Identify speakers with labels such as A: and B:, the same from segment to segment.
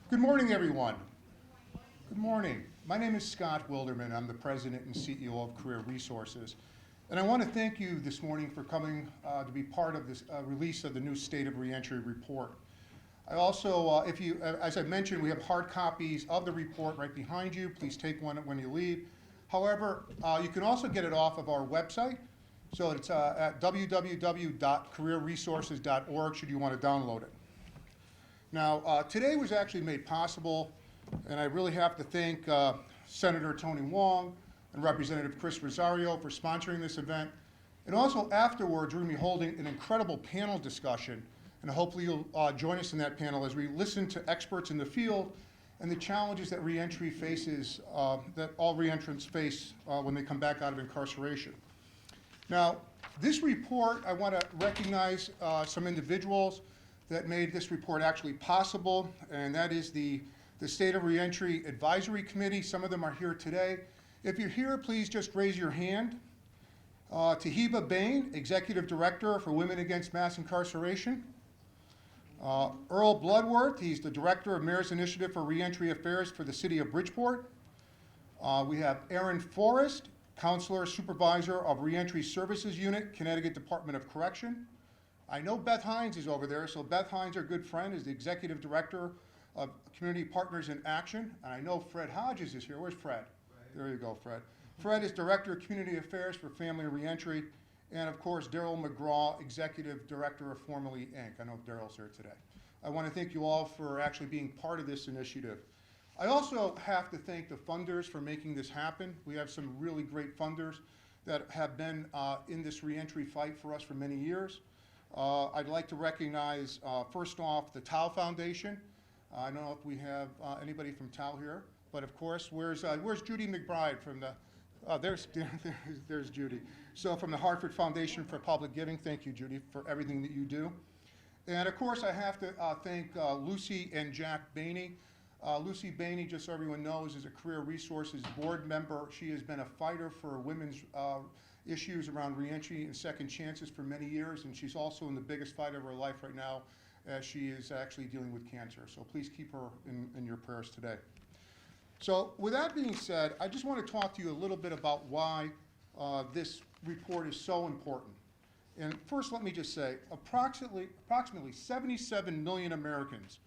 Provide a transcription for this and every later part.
A: Good morning, everyone. Good morning. My name is Scott Wilderman. I'm the President and CEO of Career Resources. And I want to thank you this morning for coming to be part of this release of the new State of Reentry report. I also, as I mentioned, we have hard copies of the report right behind you. Please take one when you leave. However, you can also get it off of our website. So it's at www.careerresources.org should you want to download it. Now, today was actually made possible, and I really have to thank Senator Tony Hwang and Representative Chris Rosario for sponsoring this event. And also afterwards, we're going to be holding an incredible panel discussion, and hopefully you'll join us in that panel as we listen to experts in the field and the challenges that reentry faces, that all reentrants face when they come back out of incarceration. Now, this report, I want to recognize some individuals that made this report actually possible, and that is the State of Reentry Advisory Committee. Some of them are here today. If you're here, please just raise your hand. Tahiba Bain, Executive Director for Women Against Mass Incarceration. Earl Bloodworth, he's the Director of Mayor's Initiative for Reentry Affairs for the City of Bridgeport. We have Aaron Forrest, Counselor Supervisor of Reentry Services Unit, Connecticut Department of Correction. I know Beth Hines is over there, so Beth Hines, our good friend, is the Executive Director of Community Partners in Action. And I know Fred Hodges is here. Where's Fred? Right. There you go, Fred. Fred is Director of Community Affairs for Family Reentry. And of course, Daryl McGraw, Executive Director of Formerly Inc. I know Daryl's here today. I want to thank you all for actually being part of this initiative. I also have to thank the funders for making this happen. We have some really great funders that have been in this reentry fight for us for many years. I'd like to recognize, first off, the Tao Foundation. I don't know if we have anybody from Tao here, but of course, where's Judy McBride from the, there's Judy. So from the Hartford Foundation for Public Giving, thank you, Judy, for everything that you do. And of course, I have to thank Lucy and Jack Bainey. Lucy Bainey, just so everyone knows, is a Career Resources board member. She has been a fighter for women's issues around reentry and second chances for many years, and she's also in the biggest fight of her life right now as she is actually dealing with cancer. So please keep her in your prayers today. So with that being said, I just want to talk to you a little bit about why this report is so important. And first, let me just say, approximately 77 million Americans,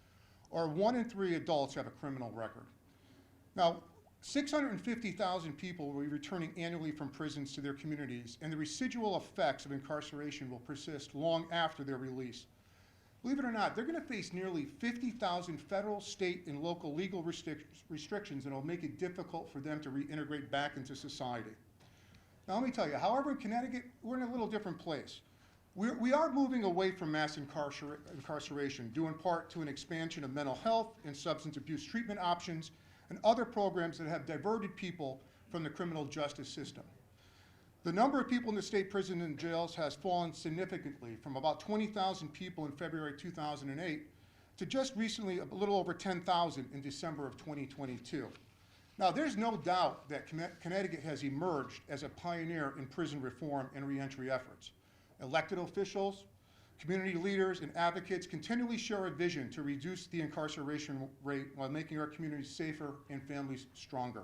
A: or 1 in 3 adults, have a criminal record. Now, 650,000 people will be returning annually from prisons to their communities, and the residual effects of incarceration will persist long after their release. Believe it or not, they're going to face nearly 50,000 federal, state, and local legal restrictions that will make it difficult for them to reintegrate back into society. Now, let me tell you, however, in Connecticut, we're in a little different place. We are moving away from mass incarceration, due in part to an expansion of mental health and substance abuse treatment options and other programs that have diverted people from the criminal justice system. The number of people in the state prison and jails has fallen significantly from about 20,000 people in February 2008 to just recently a little over 10,000 in December of 2022. Now, there's no doubt that Connecticut has emerged as a pioneer in prison reform and reentry efforts. Elected officials, community leaders, and advocates continually share a vision to reduce the incarceration rate while making our communities safer and families stronger.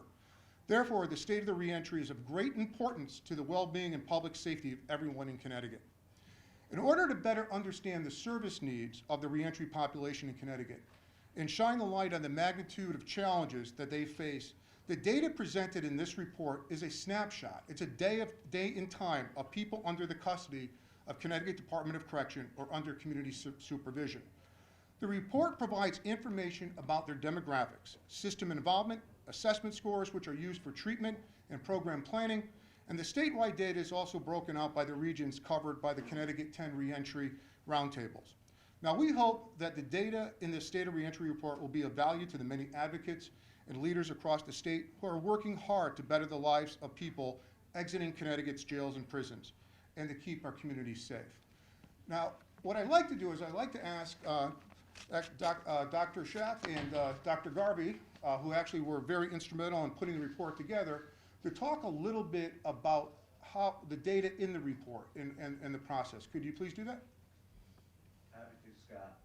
A: Therefore, the state of the reentry is of great importance to the well-being and public safety of everyone in Connecticut. In order to better understand the service needs of the reentry population in Connecticut and shine the light on the magnitude of challenges that they face, the data presented in this report is a snapshot. It's a day in time of people under the custody of Connecticut Department of Correction or under community supervision. The report provides information about their demographics, system involvement, assessment scores, which are used for treatment and program planning, and the statewide data is also broken out by the regions covered by the Connecticut 10 Reentry Roundtables. Now, we hope that the data in this State of Reentry report will be of value to the many advocates and leaders across the state who are working hard to better the lives of people exiting Connecticut's jails and prisons and to keep our communities safe. Now, what I'd like to do is I'd like to ask Dr. Schaff and Dr. Garvey, who actually were very instrumental in putting the report together, to talk a little bit about how the data in the report and the process. Could you please do that?
B: Happy to, Scott.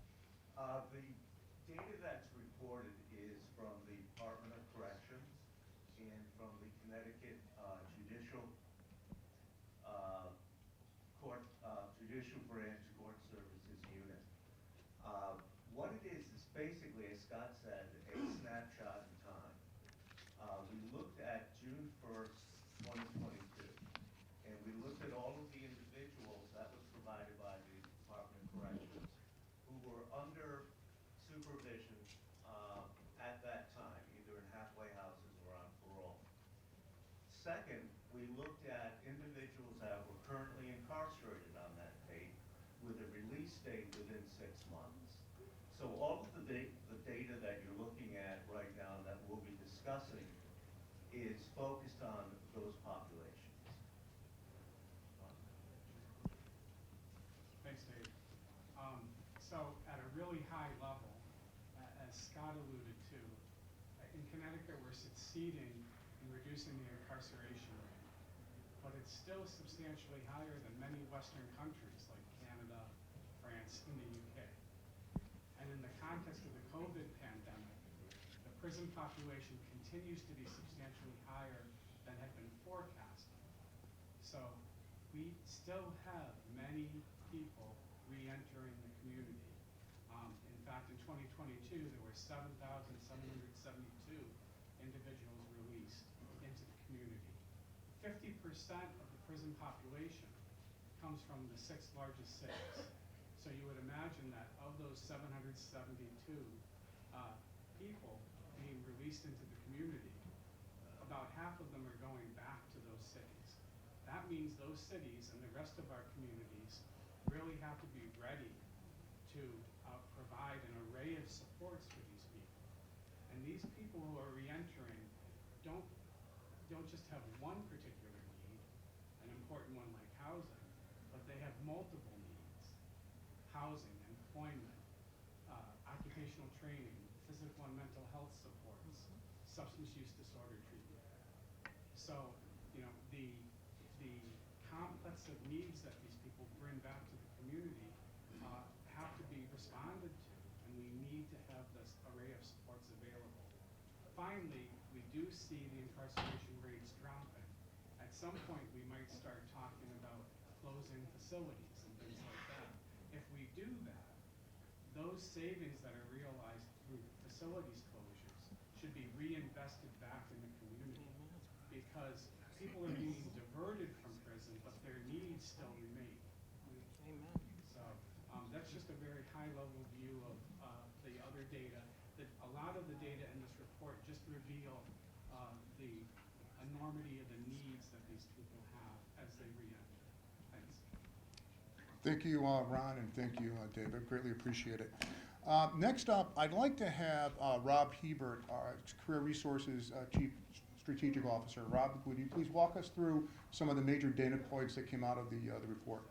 B: The data that's reported is from the Department of Corrections and from the Connecticut Judicial Judicial Branch Court Services Unit. What it is basically, as Scott said, a snapshot in time. We looked at June 1st, 2022, and we looked at all of the individuals that was provided by the Department of Corrections who were under supervision at that time, either in halfway houses or on parole. Second, we looked at individuals that were currently incarcerated on that date with a release date within 6 months. So all of the data that you're looking at right now that we'll be discussing is focused on those populations.
C: Thanks, Dave. So at a really high level, as Scott alluded to, in Connecticut we're succeeding in reducing the incarceration rate, but it's still substantially higher than many Western countries like Canada, France, and the UK. And in the context of the COVID pandemic, the prison population continues to be substantially higher than had been forecasted. So we still have many people re-entering the community. In fact, in 2022, there were 7,772 individuals released into the community. 50% of the prison population comes from the 6 largest cities. So you would imagine that of those 772 people being released into the community, about half of them are going back to those cities. That means those cities and the rest of our communities really have to be ready to provide an array of supports for these people. And these people who are re-entering don't just have one particular need, an important one like housing, but they have multiple needs: housing, employment, occupational training, physical and mental health supports, substance use disorder treatment. So, you know, the complex of needs that these people bring back to the community have to be responded to, and we need to have this array of supports available. Finally, we do see the incarceration rates dropping. At some point, we might start talking about closing facilities and things like that. If we do that, those savings that are realized through facilities closures should be reinvested back in the community, because people are being diverted from prison, but their needs still remain.
D: Amen.
C: So that's just a very high-level view of the other data. That a lot of the data in this report just reveal the enormity of the needs that these people have as they re-enter. Thanks.
A: Thank you, Ron, and thank you, David. Greatly appreciate it. Next up, I'd like to have Rob Hebert, our Career Resources Chief Strategic Officer. Rob, would you please walk us through some of the major data points that came out of the report?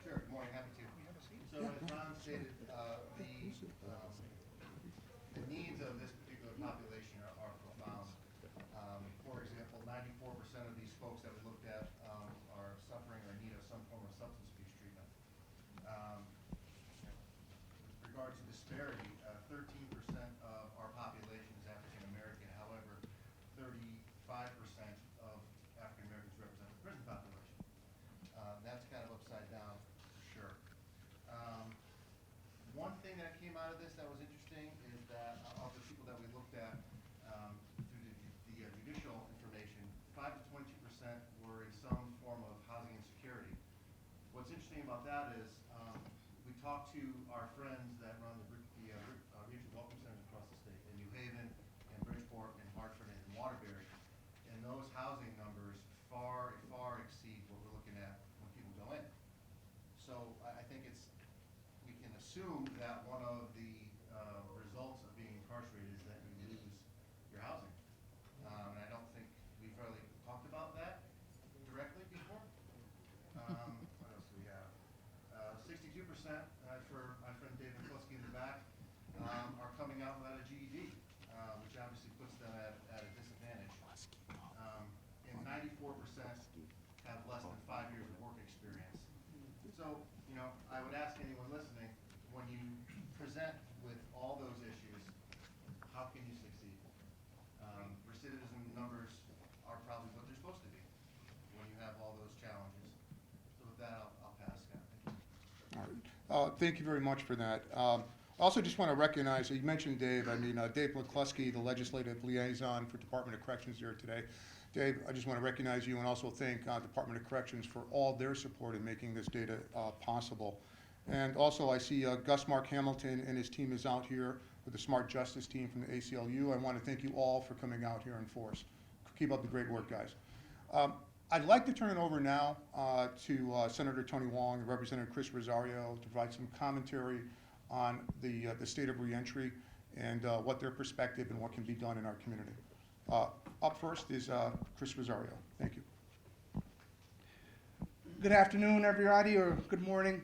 E: Sure, good morning, happy to. So as Ron stated, the needs of this particular population are profound. For example, 94% of these folks that we looked at are suffering or in need of some form of substance abuse treatment. With regard to disparity, 13% of our population is African American. However, 35% of African Americans represent the prison population. That's kind of upside down for sure. One thing that came out of this that was interesting is that of the people that we looked at through the judicial information, 5 to 22% were in some form of housing insecurity. What's interesting about that is we talked to our friends that run the regional welcome centers across the state in New Haven, in Bridgeport, in Hartford, and in Waterbury, and those housing numbers far exceed what we're looking at when people go in. So I think we can assume that one of the results of being incarcerated is that you lose your housing. And I don't think we've really talked about that directly before. What else do we have? 62%, for my friend David Kluski in the back, are coming out without a GED, which obviously puts them at a disadvantage. And 94% have less than 5 years of work experience. So, you know, I would ask anyone listening, when you present with all those recidivism numbers are probably what they're supposed to be when you have all those challenges. So with that, I'll pass, Scott. Thank you.
A: All right. Thank you very much for that. I also just want to recognize, you mentioned Dave, Dave McCluskey, the legislative liaison for Department of Corrections here today. Dave, I just want to recognize you and also thank Department of Corrections for all their support in making this data possible. And also I see Gus Mark Hamilton and his team is out here with the Smart Justice team from the ACLU. I want to thank you all for coming out here in force. Keep up the great work, guys. I'd like to turn it over now to Senator Tony Hwang and Representative Chris Rosario to provide some commentary on the state of reentry and what their perspective and what can be done in our community. Up first is Chris Rosario. Thank you.
D: Good afternoon, everybody, or good morning.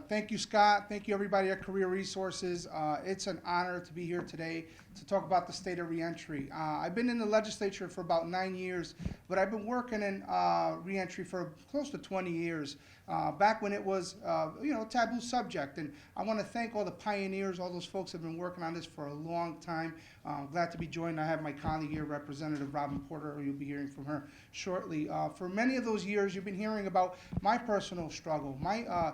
D: Thank you, Scott. Thank you, everybody at Career Resources. It's an honor to be here today to talk about the state of reentry. I've been in the legislature for about 9 years, but I've been working in reentry for close to 20 years, back when it was a taboo subject. And I want to thank all the pioneers, all those folks who have been working on this for a long time. Glad to be joined. I have my colleague here, Representative Robin Porter, who you'll be hearing from her shortly. For many of those years, you've been hearing about my personal struggle, my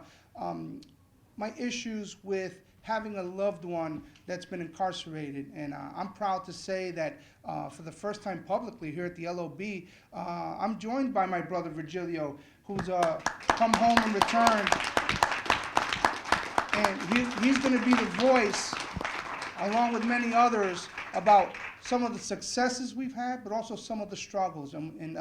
D: issues with having a loved one that's been incarcerated. And I'm proud to say that for the first time publicly here at the LOB, I'm joined by my brother Virgilio, who's come home and returned. And he's going to be the voice, along with many others, about some of the successes we've had, but also some of the struggles. And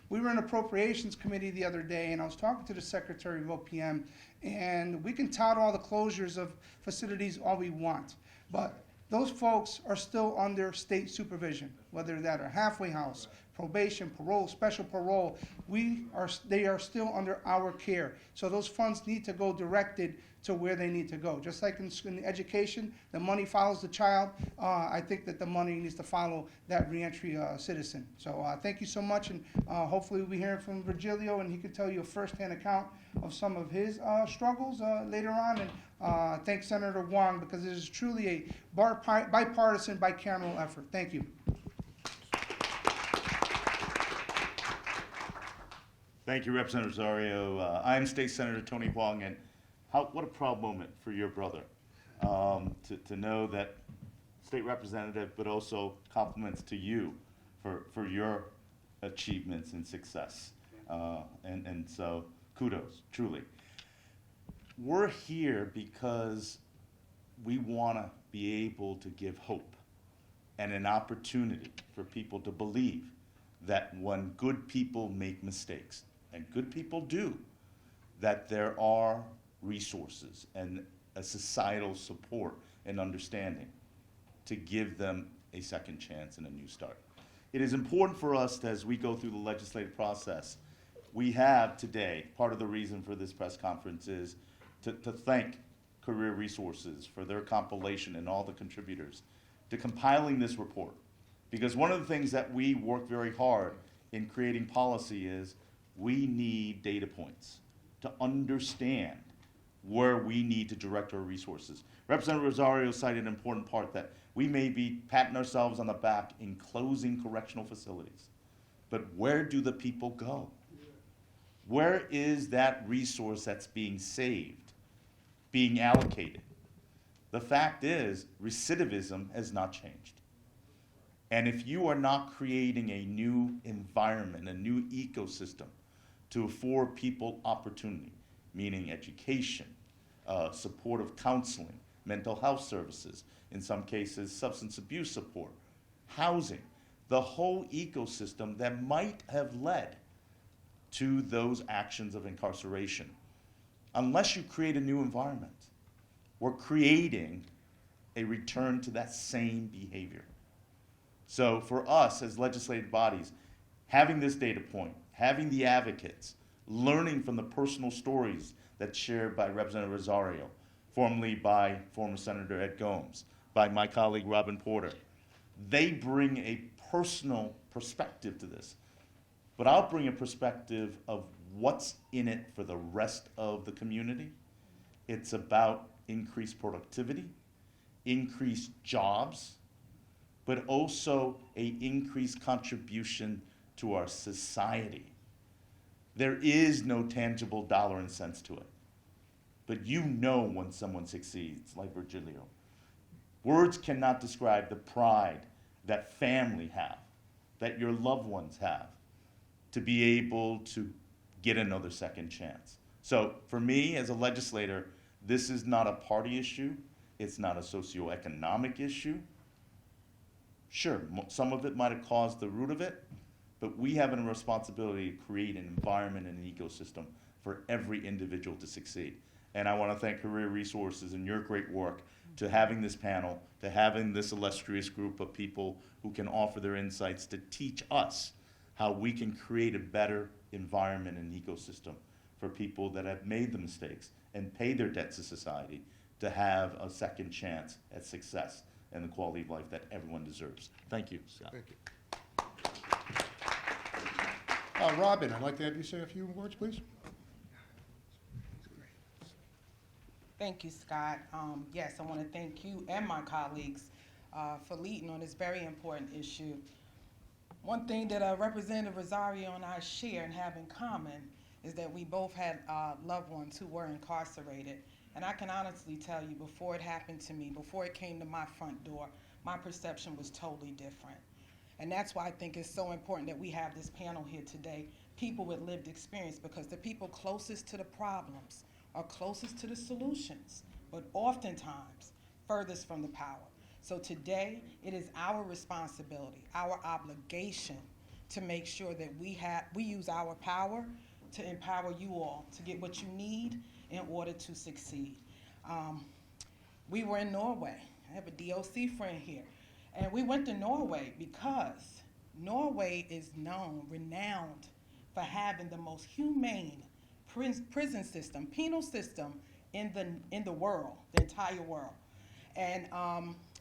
D: we were in Appropriations Committee the other day, and I was talking to the Secretary of OPM, and we can tout all the closures of facilities all we want, but those folks are still under state supervision, whether that are halfway house, probation, parole, special parole. They are still under our care. So those funds need to go directed to where they need to go. Just like in education, the money follows the child. I think that the money needs to follow that reentry citizen. So thank you so much, and hopefully we'll be hearing from Virgilio, and he could tell you a firsthand account of some of his struggles later on. And thank Senator Hwang, because it is truly a bipartisan, bicameral effort. Thank you.
F: Thank you, Representative Rosario. I'm State Senator Tony Hwang, and what a proud moment for your brother to know that state representative, but also compliments to you for your achievements and success. And so kudos, truly. We're here because we want to be able to give hope and an opportunity for people to believe that when good people make mistakes, and good people do, that there are resources and a societal support and understanding to give them a second chance and a new start. It is important for us as we go through the legislative process. We have today, part of the reason for this press conference is to thank Career Resources for their compilation and all the contributors to compiling this report. Because one of the things that we work very hard in creating policy is we need data points to understand where we need to direct our resources. Representative Rosario cited an important part that we may be patting ourselves on the back in closing correctional facilities, but where do the people go? Where is that resource that's being saved, being allocated? The fact is, recidivism has not changed. And if you are not creating a new environment, a new ecosystem to afford people opportunity, meaning education, supportive counseling, mental health services, in some cases substance abuse support, housing, the whole ecosystem that might have led to those actions of incarceration. Unless you create a new environment, we're creating a return to that same behavior. So for us as legislative bodies, having this data point, having the advocates, learning from the personal stories that's shared by Representative Rosario, formerly by former Senator Ed Gomes, by my colleague Robin Porter, they bring a personal perspective to this. But I'll bring a perspective of what's in it for the rest of the community. It's about increased productivity, increased jobs, but also a increased contribution to our society. There is no tangible dollar and cents to it. But you know when someone succeeds, like Virgilio. Words cannot describe the pride that family have, that your loved ones have, to be able to get another second chance. So for me as a legislator, this is not a party issue. It's not a socioeconomic issue. Sure, some of it might have caused the root of it, but we have a responsibility to create an environment and an ecosystem for every individual to succeed. And I want to thank Career Resources and your great work to having this panel, to having this illustrious group of people who can offer their insights to teach us how we can create a better environment and ecosystem for people that have made the mistakes and pay their debts to society to have a second chance at success and the quality of life that everyone deserves. Thank you, Scott.
A: Thank you. Robin, I'd like to have you say a few words, please.
G: Thank you, Scott. Yes, I want to thank you and my colleagues for leading on this very important issue. One thing that Representative Rosario and I share and have in common is that we both had loved ones who were incarcerated. And I can honestly tell you, before it happened to me, before it came to my front door, my perception was totally different. And that's why I think it's so important that we have this panel here today, people with lived experience, because the people closest to the problems are closest to the solutions, but oftentimes furthest from the power. So today, it is our responsibility, our obligation to make sure that we use our power to empower you all to get what you need in order to succeed. We were in Norway. I have a DOC friend here. And we went to Norway because Norway is renowned for having the most humane prison system, penal system in the world, the entire world. And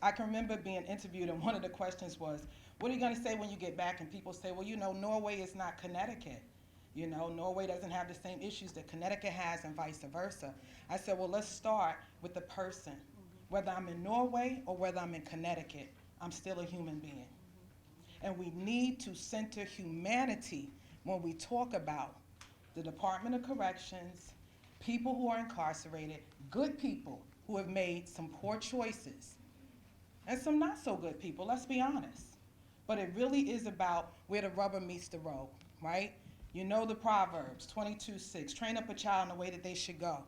G: I can remember being interviewed, and one of the questions was, what are you going to say when you get back? And people say, well, you know, Norway is not Connecticut. You know, Norway doesn't have the same issues that Connecticut has and vice versa. I said, well, let's start with the person. Whether I'm in Norway or whether I'm in Connecticut, I'm still a human being. And we need to center humanity when we talk about the Department of Corrections, people who are incarcerated, good people who have made some poor choices, and some not so good people, let's be honest. But it really is about where the rubber meets the road, right? You know the Proverbs, 22:6, train up a child in the way that they should go.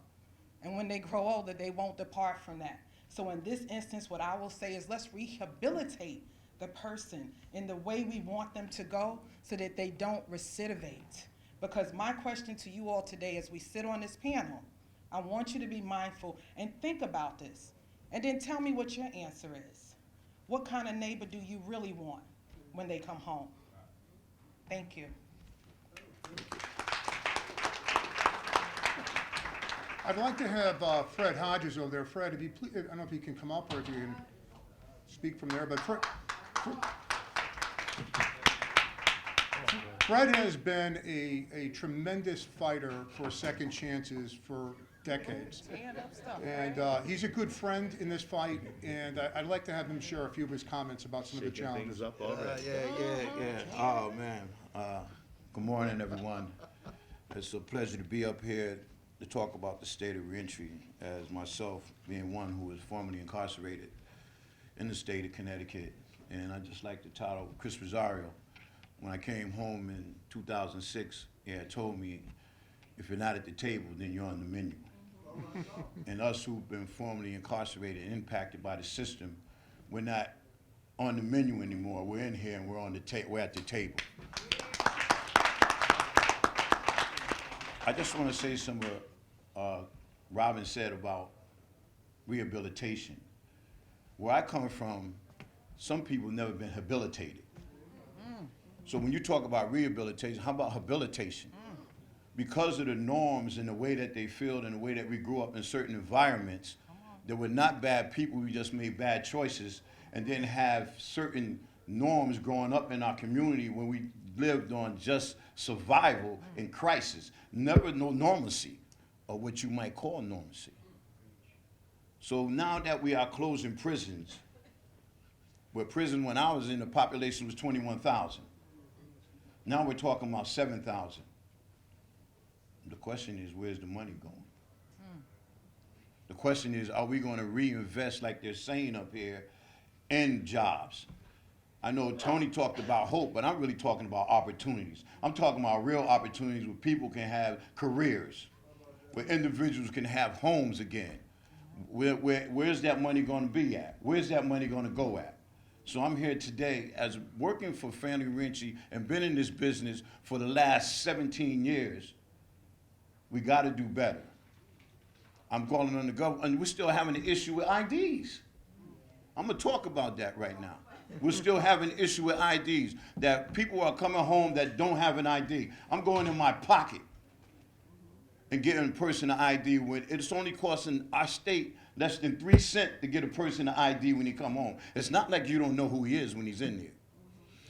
G: And when they grow older, they won't depart from that. So in this instance, what I will say is let's rehabilitate the person in the way we want them to go so that they don't recidivate. Because my question to you all today as we sit on this panel, I want you to be mindful and think about this. And then tell me what your answer is. What kind of neighbor do you really want when they come home? Thank you.
A: I'd like to have Fred Hodges over there. Fred, if you please, I don't know if you can come up or if you can speak from there, but Fred has been a tremendous fighter for second chances for decades. And he's a good friend in this fight, and I'd like to have him share a few of his comments about some of the challenges.
F: Up already.
H: Yeah. Oh, man. Good morning, everyone. It's a pleasure to be up here to talk about the state of reentry, as myself being one who was formerly incarcerated in the state of Connecticut. And I'd just like to title Chris Rosario. When I came home in 2006, he had told me, if you're not at the table, then you're on the menu. And us who've been formerly incarcerated and impacted by the system, we're not on the menu anymore. We're in here and we're at the table. I just want to say some of what Robin said about rehabilitation. Where I come from, some people have never been habilitated. So when you talk about rehabilitation, how about habilitation? Because of the norms and the way that they feel and the way that we grew up in certain environments, that were not bad people, we just made bad choices, and then have certain norms growing up in our community when we lived on just survival and crisis. Never no normalcy, or what you might call normalcy. So now that we are closing prisons, Where prison, when I was in, the population was 21,000. Now we're talking about 7,000. The question is, where's the money going? The question is, are we going to reinvest, like they're saying up here, in jobs? I know Tony talked about hope, but I'm really talking about opportunities. I'm talking about real opportunities where people can have careers, where individuals can have homes again. Where's that money going to be at? Where's that money going to go at? So I'm here today as working for Family Reentry and been in this business for the last 17 years. We got to do better. I'm calling on the government, and we're still having an issue with IDs. I'm going to talk about that right now. We're still having an issue with IDs, that people are coming home that don't have an ID. I'm going in my pocket and getting a person an ID when it's only costing our state less than 3 cents to get a person an ID when he come home. It's not like you don't know who he is when he's in there.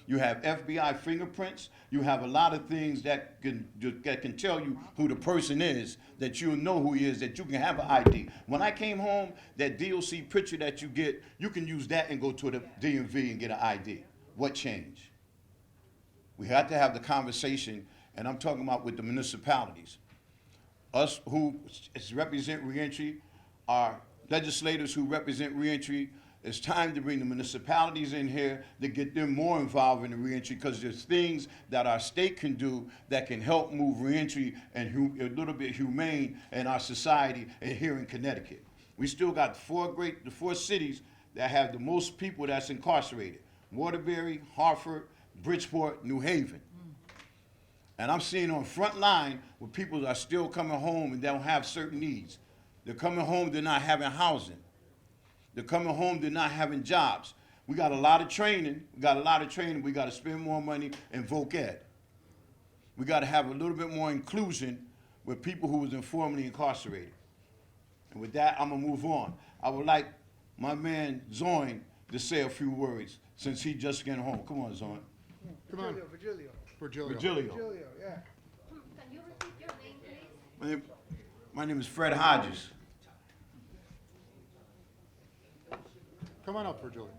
H: You have FBI fingerprints. You have a lot of things that can tell you who the person is, that you'll know who he is, that you can have an ID. When I came home, that DOC picture that you get, you can use that and go to the DMV and get an ID. What changed? We had to have the conversation, and I'm talking about with the municipalities. Us who represent reentry, our legislators who represent reentry, it's time to bring the municipalities in here to get them more involved in the reentry, because there's things that our state can do that can help move reentry and a little bit humane in our society and here in Connecticut. We still got the four cities that have the most people that's incarcerated: Waterbury, Hartford, Bridgeport, New Haven. And I'm seeing on front line where people are still coming home and they don't have certain needs. They're coming home, they're not having housing. They're coming home, they're not having jobs. We got a lot of training. We got to spend more money in voc ed. We got to have a little bit more inclusion with people who was informally incarcerated. And with that, I'm going to move on. I would like my man Zoin to say a few words since he just got home. Come on, Zoin.
A: Come on.
D: Virgilio.
A: Virgilio.
D: Yeah.
I: Can you repeat your name, please?
H: My name is Fred Hodges.
A: Come on up, Virgilio.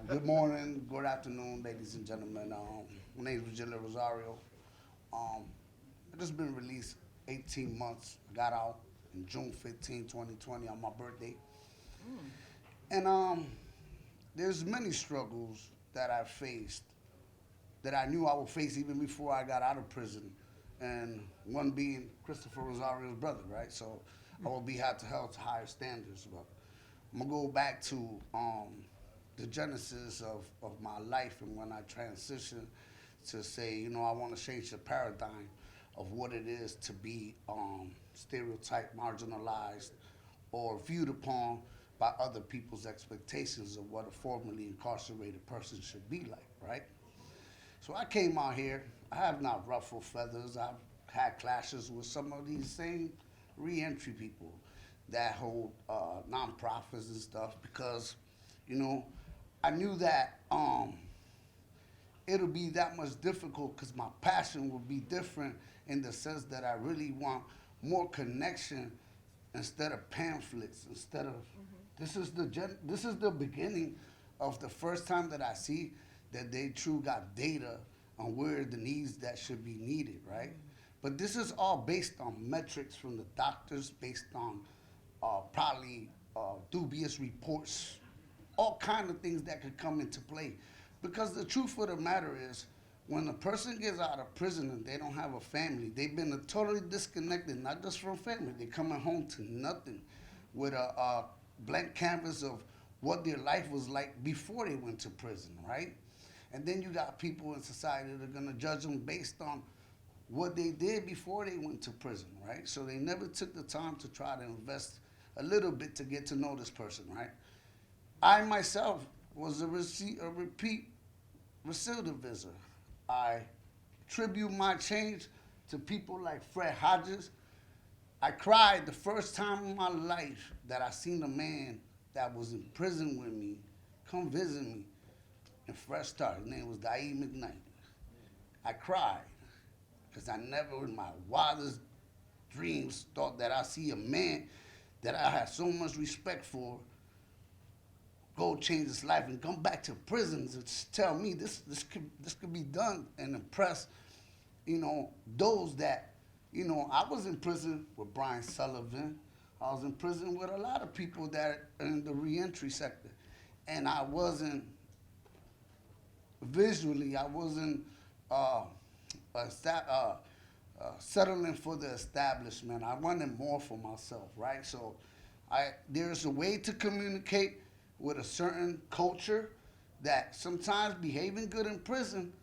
J: Good morning, good afternoon, ladies and gentlemen. My name is Virgilio Rosario. I've just been released 18 months. I got out in June 15, 2020 on my birthday. And there's many struggles that I faced that I knew I would face even before I got out of prison. And one being Christopher Rosario's brother, right? So I will be held to higher standards. But I'm gonna go back to the genesis of my life and when I transitioned to say, you know, I want to change the paradigm of what it is to be stereotyped, marginalized, or viewed upon by other people's expectations of what a formerly incarcerated person should be like, right? So I came out here. I have not ruffled feathers. I've had clashes with some of these same reentry people that hold nonprofits and stuff because, you know, I knew that it'll be that much difficult because my passion will be different in the sense that I really want more connection instead of pamphlets, instead of, this is the beginning of the first time that I see that they true got data on where the needs that should be needed, right? But this is all based on metrics from the doctors, based on probably dubious reports, all kind of things that could come into play. Because the truth of the matter is, when a person gets out of prison and they don't have a family, they've been totally disconnected, not just from family, they're coming home to nothing with a blank canvas of what their life was like before they went to prison, right? And then you got people in society that are gonna judge them based on what they did before they went to prison, right? So they never took the time to try to invest a little bit to get to know this person, right? I myself was a repeat recidivism. I attribute my change to people like Fred Hodges. I cried the first time in my life that I seen a man that was in prison with me come visit me in Fresh Start. His name was Daeed McKnight. I cried because I never in my wildest dreams James thought that I see a man that I had so much respect for go change his life and come back to prison to tell me this could be done and impress, those that, I was in prison with Brian Sullivan. I was in prison with a lot of people that are in the reentry sector. And I wasn't, visually, I wasn't settling for the establishment. I wanted more for myself, right? So there's a way to communicate with a certain culture that sometimes behaving good in prison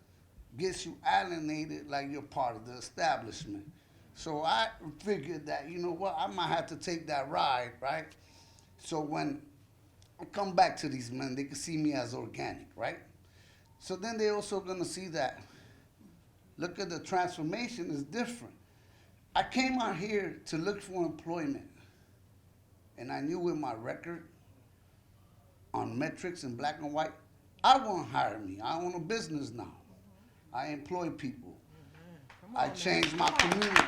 J: gets you alienated like you're part of the establishment. So I figured that, you know what, I might have to take that ride, right? So when I come back to these men, they can see me as organic, right? So then they're also gonna see that, look at the transformation is different. I came out here to look for employment, and I knew with my record on metrics in black and white, I won't hire me. I own a business now. I employ people. I changed my community.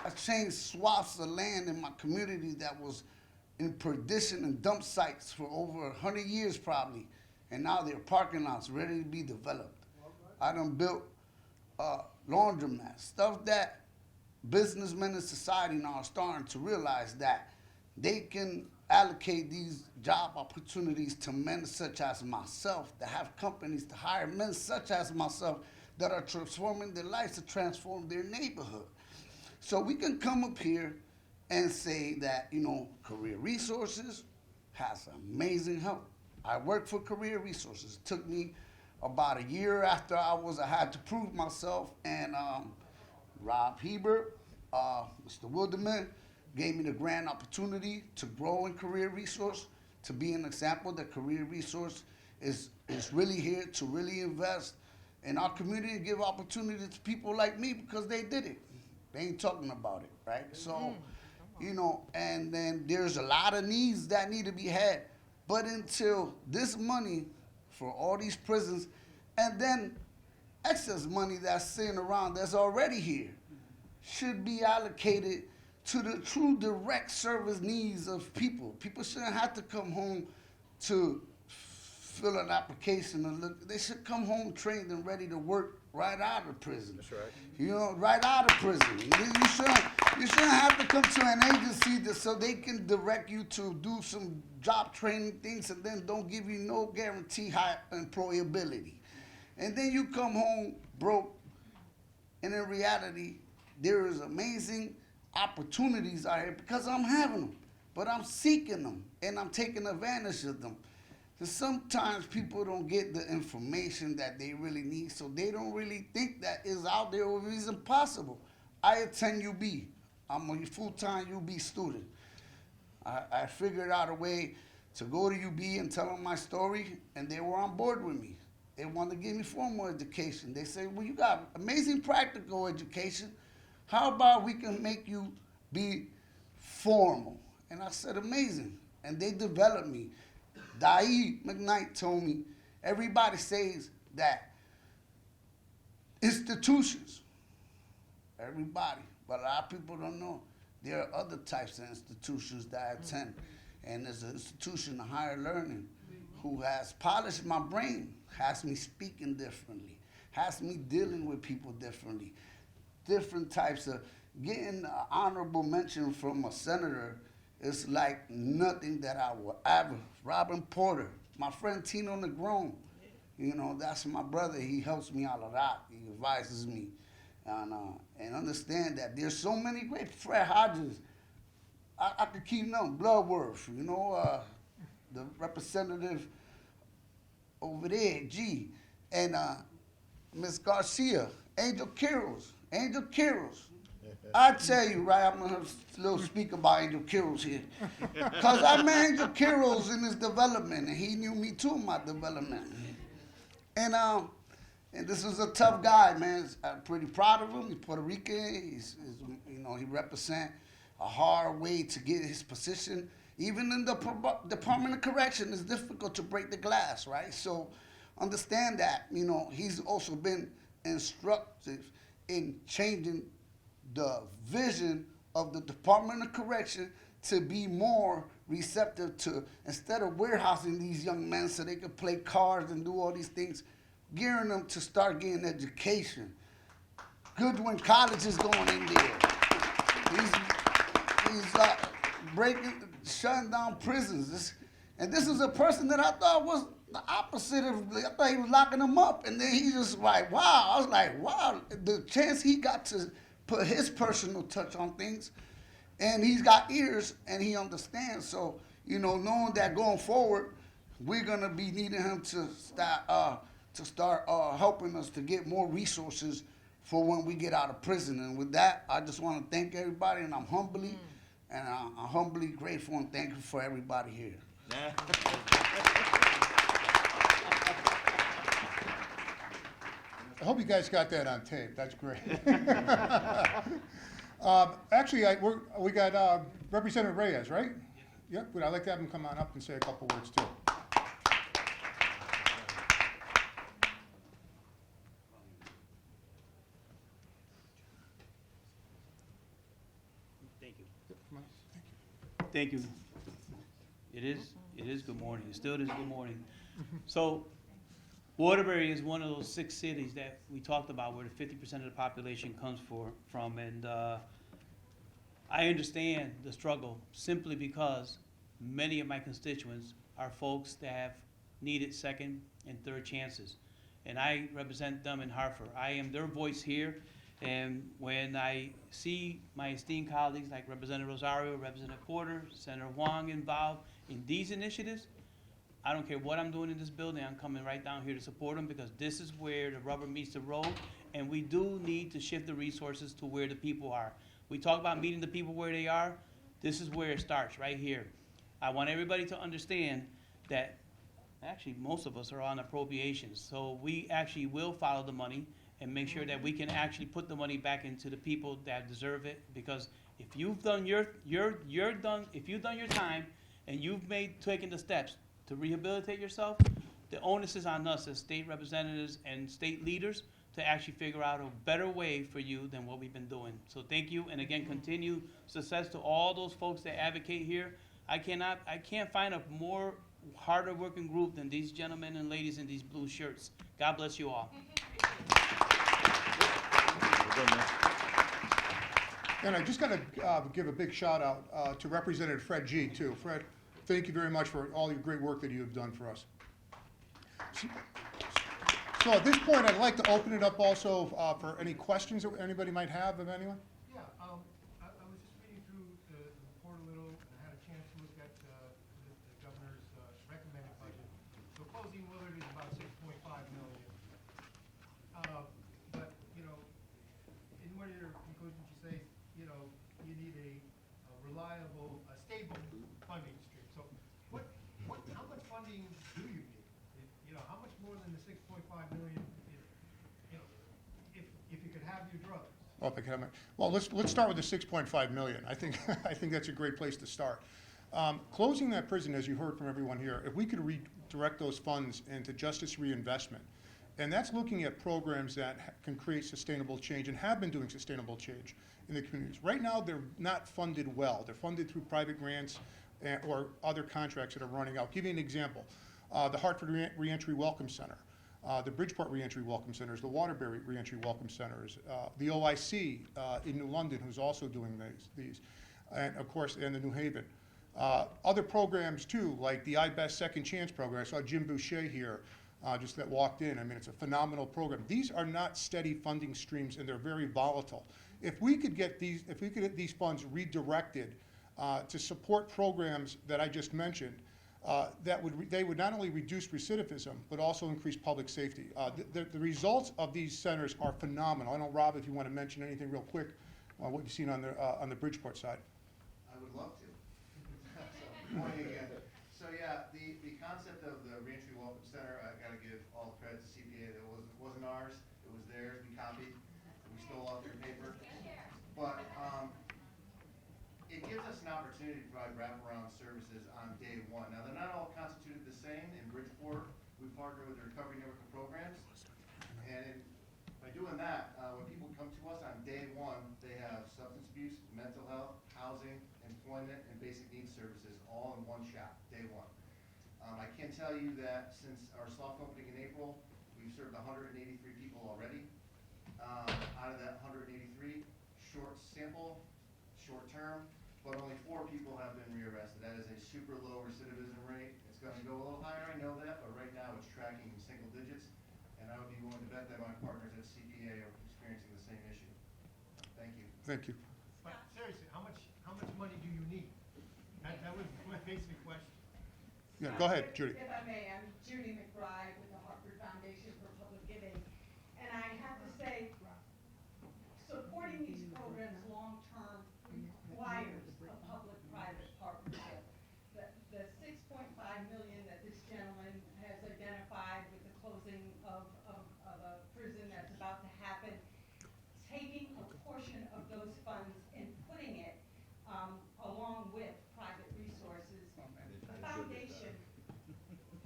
J: I changed swaths of land in my community that was in perdition and dump sites for over 100 years probably, and now they're parking lots ready to be developed. I done built laundromats, stuff that businessmen in society now are starting to realize that they can allocate these job opportunities to men such as myself, that have companies to hire men such as myself that are transforming their lives to transform their neighborhood. So we can come up here and say that, Career Resources has amazing help. I work for Career Resources. It took me about a year after I had to prove myself, and Rob Hebert, Mr. Wilderman, gave me the grand opportunity to grow in Career Resource, to be an example that Career Resource is really here to really invest in our community and give opportunity to people like me because they did it. They ain't talking about it, right? So, and then there's a lot of needs that need to be had. But until this money for all these prisons, and then excess money that's sitting around that's already here, should be allocated to the true direct service needs of people. People shouldn't have to come home to fill an application and look. They should come home trained and ready to work right out of prison.
K: That's right.
J: Right out of prison. You shouldn't have to come to an agency so they can direct you to do some job training things and then don't give you no guarantee high employability. And then you come home broke, and in reality, there is amazing opportunities out here because I'm having them, but I'm seeking them and I'm taking advantage of them. So sometimes people don't get the information that they really need, so they don't really think that is out there or is impossible. I attend UB. I'm a full-time UB student. I figured out a way to go to UB and tell them my story, and they were on board with me. They wanted to give me formal education. They said, well, you got amazing practical education. How about we can make you be formal? And I said, amazing. And they developed me. Dai McKnight told me, everybody says that institutions, everybody, but a lot of people don't know. There are other types of institutions that I attend. And there's an institution of higher learning who has polished my brain, has me speaking differently, has me dealing with people differently. Different types of getting an honorable mention from a senator is like nothing that I will ever. Robin Porter, my friend Tino Negron, that's my brother. He helps me out a lot. He advises me, and understand that there's so many great. Fred Hodges, I could keep them. Bloodworth, the representative over there, G, and Miss Garcia, Angel Carroll's. I tell you, right, I'm gonna little speak about Angel Carroll's here. Because I met Angel Carroll's in his development, and he knew me too in my development. And this is a tough guy, man. I'm pretty proud of him. He's Puerto Rican. He represents a hard way to get his position. Even in the Department of Correction, it's difficult to break the glass, right? So understand that, he's also been instructive in changing the vision of the Department of Correction to be more receptive to, instead of warehousing these young men so they could play cards and do all these things, gearing them to start getting education. Goodwin College is going in there. He's shutting down prisons. And this is a person that I thought was the opposite of, I thought he was locking them up. And then he just like, wow. I was like, wow, the chance he got to put his personal touch on things. And he's got ears and he understands. So, you know, knowing that going forward, we're going to be needing him to start helping us to get more resources for when we get out of prison. And with that, I just want to thank everybody, and I'm humbly grateful and thankful for everybody here.
A: I hope you guys got that on tape. That's great. Actually, we got Representative Reyes, right? Yep. But I'd like to have him come on up and say a couple words too.
K: Thank you.
A: Come on. Thank you.
K: Thank you. It is good morning. It still is good morning. So Waterbury is one of those 6 cities that we talked about where the 50% of the population comes from. And I understand the struggle simply because many of my constituents are folks that have needed second and third chances. And I represent them in Hartford. I am their voice here. And when I see my esteemed colleagues like Representative Rosario, Representative Porter, Senator Hwang involved in these initiatives, I don't care what I'm doing in this building, I'm coming right down here to support them because this is where the rubber meets the road, and we do need to shift the resources to where the people are. We talk about meeting the people where they are. This is where it starts, right here. I want everybody to understand that actually most of us are on appropriations, so we actually will follow the money and make sure that we can actually put the money back into the people that deserve it. Because if you've done if you've done your time and you've taken the steps to rehabilitate yourself, the onus is on us as state representatives and state leaders to actually figure out a better way for you than what we've been doing. So thank you, and again, continue success to all those folks that advocate here. I can't find a more harder working group than these gentlemen and ladies in these blue shirts. God bless you all.
A: And I just got to give a big shout out to Representative Fred G. too. Fred, thank you very much for all your great work that you have done for us. So at this point, I'd like to open it up also for any questions that anybody might have of anyone.
E: Yeah, I was just reading through the report a little, and I had a chance to look at the governor's recommended budget. So closing Willard is about $6.5 million. But, you know, in one of your conclusions, you say, you know, you need a reliable, a stable funding stream. So how much funding do you need? You know, how much more than the $6.5 million, you know, if you could have your drugs?
A: Well, let's start with the 6.5 million. I think that's a great place to start. Closing that prison, as you heard from everyone here, if we could redirect those funds into justice reinvestment, and that's looking at programs that can create sustainable change and have been doing sustainable change in the communities. Right now, they're not funded well. They're funded through private grants or other contracts that are running out. I'll give you an example. The Hartford Reentry Welcome Center, the Bridgeport Reentry Welcome Centers, the Waterbury Reentry Welcome Centers, the OIC in New London, who's also doing these, and of course, and the New Haven. Other programs too, like the iBest Second Chance program. I saw Jim Boucher here, just that walked in. I mean, it's a phenomenal program. These are not steady funding streams, and they're very volatile. If we could get these funds redirected to support programs that I just mentioned, they would not only reduce recidivism, but also increase public safety. The results of these centers are phenomenal. I don't know, Rob, if you want to mention anything real quick, what you've seen on the Bridgeport side.
E: I would love to. Good morning again. So yeah, the concept of the Reentry Welcome Center, I got to give all the credit to CPA. That wasn't ours. It was theirs. We copied. We stole off their paper. But it gives us an opportunity to provide wraparound services on day one. Now, they're not all constituted the same. In Bridgeport, we partner with the Recovery Network of Programs. And by doing that, when people come to mental health, housing, employment, and basic needs services all in one shop, day one. I can tell you that since our soft opening in April, we've served 183 people already. Out of that 183, short sample, short term, but only 4 people have been rearrested. That is a super low recidivism rate. It's going to go a little higher, I know that, but right now it's tracking in single digits, and I would be willing to bet that my partners at CPA are experiencing the same issue. Thank you.
A: Thank you.
L: But seriously, how much money do you need? That was my basic question.
A: Yeah, go ahead, Judy.
M: If I may, I'm Judy McBride with the Hartford Foundation for Public Giving. And I have to say, supporting these programs long-term requires a public-private partnership. The $6.5 million that this gentleman has identified with the closing of a prison that's about to happen, taking a portion of those funds and putting it along with private resources. The foundation,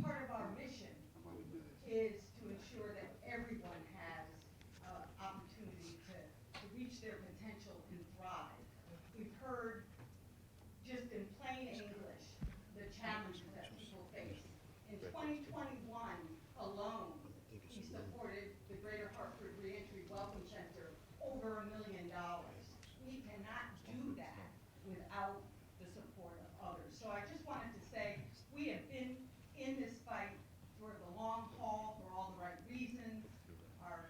M: part of our mission is to ensure that everyone has opportunity to reach their potential and thrive. We've heard, just in plain English, the challenges that people face. In 2021 alone, we supported the Greater Hartford Reentry Welcome Center over $1 million. We cannot do that without the support of others. So I just wanted to say, we have been in this fight for the long haul for all the right reasons. Our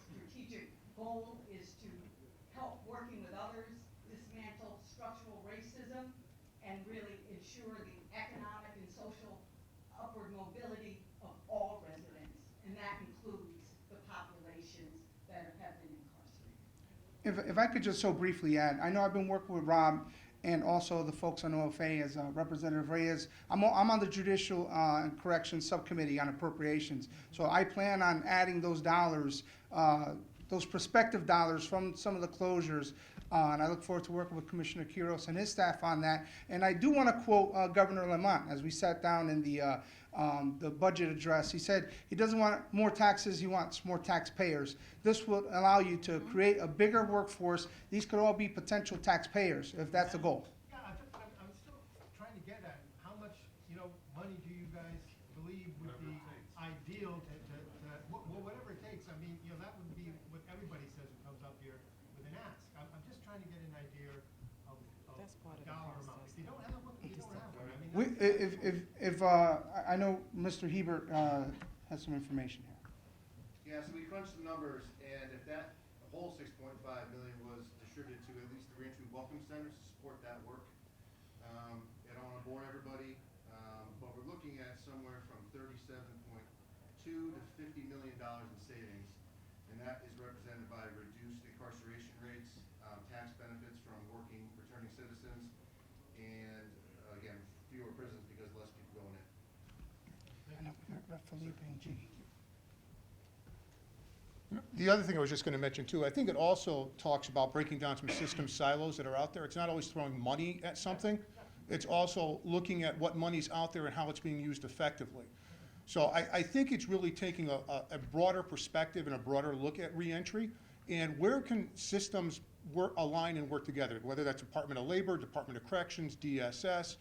M: strategic goal is to help working with others dismantle structural racism and really ensure the economic and social upward mobility of all residents, and that includes the populations that have been incarcerated.
D: If I could just so briefly add, I know I've been working with Rob and also the folks on OFA as Representative Reyes. I'm on the Judicial and Corrections Subcommittee on Appropriations. So I plan on adding those dollars, those prospective dollars from some of the closures. And I look forward to working with Commissioner Quiros and his staff on that. And I do want to quote Governor Lamont as we sat down in the budget address. He said he doesn't want more taxes, he wants more taxpayers. This will allow you to create a bigger workforce. These could all be potential taxpayers if that's the goal.
L: Yeah, I'm still trying to get at how much, money do you guys believe would be ideal to whatever it takes. I mean, that would be what everybody says who comes up here with an ask. I'm just trying to get an idea of a dollar amount. If you don't have one, you don't have one. I mean,
D: If I know Mr. Hebert has some information here.
E: Yeah, so we crunched some numbers, and if that whole 6.5 million was distributed to at least the reentry welcome centers to support that work, I don't want to bore everybody, but we're looking at somewhere from 37.2 to $50 million in savings, and that is represented by reduced incarceration rates, tax benefits from returning citizens, and again, fewer prisons because less people going in.
A: The other thing I was just going to mention too, I think it also talks about breaking down some system silos that are out there. It's not always throwing money at something. It's also looking at what money's out there and how it's being used effectively. So I think it's really taking a broader perspective and a broader look at reentry and where can systems align and work together, whether that's Department of Labor, Department of Corrections, DSS,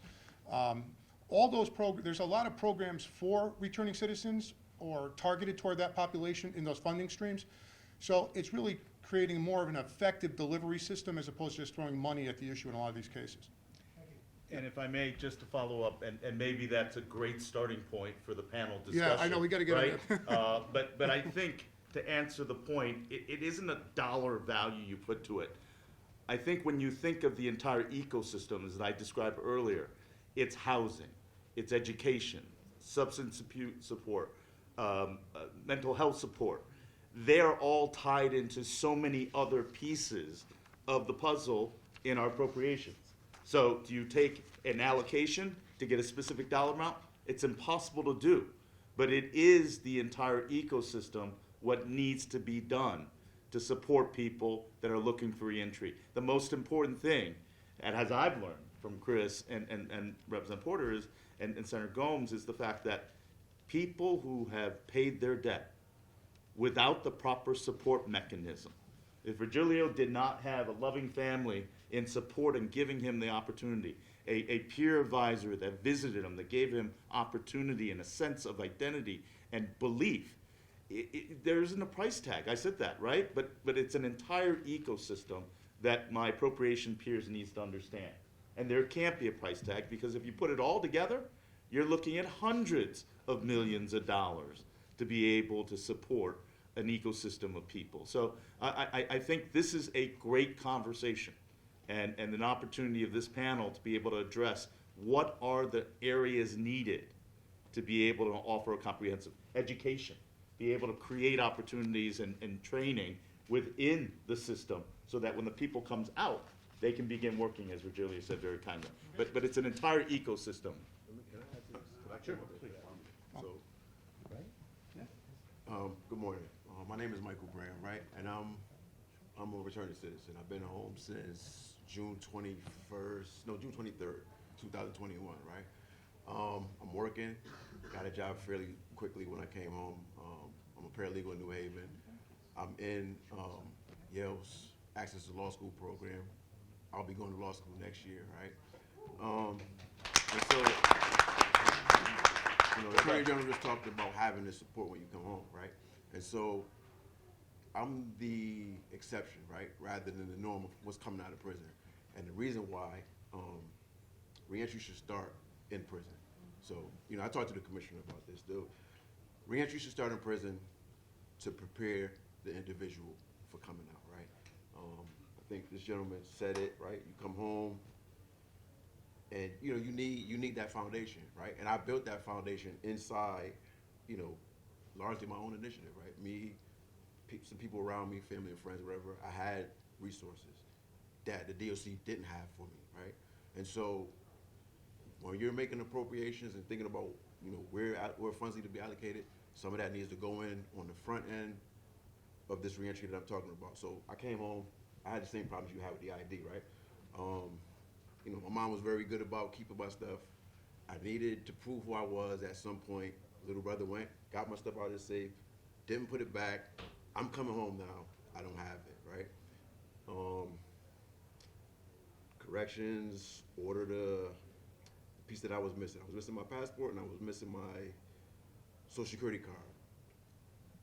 A: all those there's a lot of programs for returning citizens or targeted toward that population in those funding streams. So it's really creating more of an effective delivery system as opposed to just throwing money at the issue in a lot of these cases.
F: And if I may, just to follow up, and maybe that's a great starting point for the panel discussion.
A: Yeah, I know, we gotta get
F: right?
A: on
F: But I think, to answer the point, it isn't a dollar value you put to it. I think when you think of the entire ecosystem, as I described earlier, it's housing, it's education, substance abuse support, mental health support. They're all tied into so many other pieces of the puzzle in our appropriations. So do you take an allocation to get a specific dollar amount? It's impossible to do, but it is the entire ecosystem what needs to be done to support people that are looking for reentry. The most important thing, and as I've learned from Chris and Representative Porter and Senator Gomes, is the fact that people who have paid their debt without the proper support mechanism If Virgilio did not have a loving family in support and giving him the opportunity, a peer advisor that visited him, that gave him opportunity and a sense of identity and belief, there isn't a price tag. I said that, right? But it's an entire ecosystem that my appropriation peers needs to understand. And there can't be a price tag, because if you put it all together, you're looking at hundreds of millions of dollars to be able to support an ecosystem of people. So I think this is a great conversation and an opportunity of this panel to be able to address what are the areas needed to be able to offer a comprehensive education, be able to create opportunities and training within the system so that when the people comes out, they can begin working, as Virgilia said very kindly. But it's an entire ecosystem.
N: Sure, please. Good morning. My name is Michael Graham, right? And I'm a returning citizen. I've been home since June 23rd, 2021, right? I'm working, got a job fairly quickly when I came home. I'm a paralegal in New Haven. I'm in Yale's Access to Law School program. I'll be going to law school next year, right? And so, the Attorney General just talked about having the support when you come home, right? And so, I'm the exception, right, rather than the norm of what's coming out of prison. And the reason why reentry should start in prison. So, I talked to the commissioner about this. The reentry should start in prison to prepare the individual for coming out, right? I think this gentleman said it, right? You come home, and you need that foundation, right? And I built that foundation inside, largely my own initiative, right? Me, some people around me, family and friends, whatever. I had resources that the DOC didn't have for me, right? And so when you're making appropriations and thinking about where funds need to be allocated, some of that needs to go in on the front end of this reentry that I'm talking about. So I came home, I had the same problems you had with the ID, right? My mom was very good about keeping my stuff. I needed to prove who I was at some point. Little brother went, got my stuff out of the safe, didn't put it back. I'm coming home now. I don't have it, right? Corrections ordered a piece that I was missing. I was missing my passport and I was missing my Social Security card.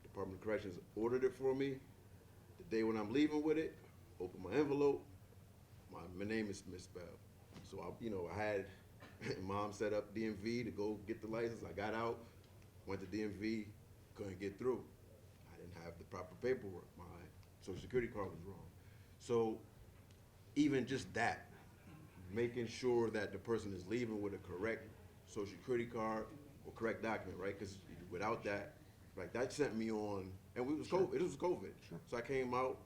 N: Department of Corrections ordered it for me. The day when I'm leaving with it, open my envelope, my name is misspelled. So I had mom set up DMV to go get the license. I got out, went to DMV, couldn't get through. I didn't have the proper paperwork. My Social Security card was wrong. So even just that, making sure that the person is leaving with a correct Social Security card or correct document, right? Because without that, like that sent me on, and it was COVID. So I came out,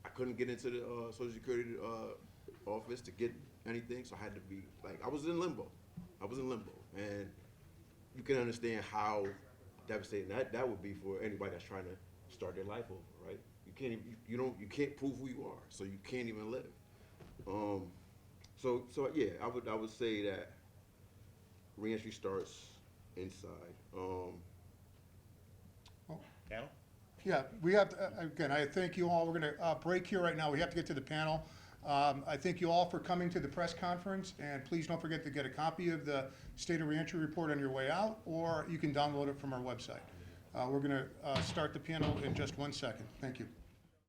N: I couldn't get into the Social Security office to get anything, so I had to be, I was in limbo. And you can understand how devastating that would be for anybody that's trying to start their life over, right? You can't prove who you are, so you can't even live. So yeah, I would say that reentry starts inside.
F: Panel?
A: Yeah, we have, again, I thank you all. We're going to break here right now. We have to get to the panel. I thank you all for coming to the press conference, and please don't forget to get a copy of the State of Reentry Report on your way out, or you can download it from our website. We're going to start the panel in just 1 second. Thank you.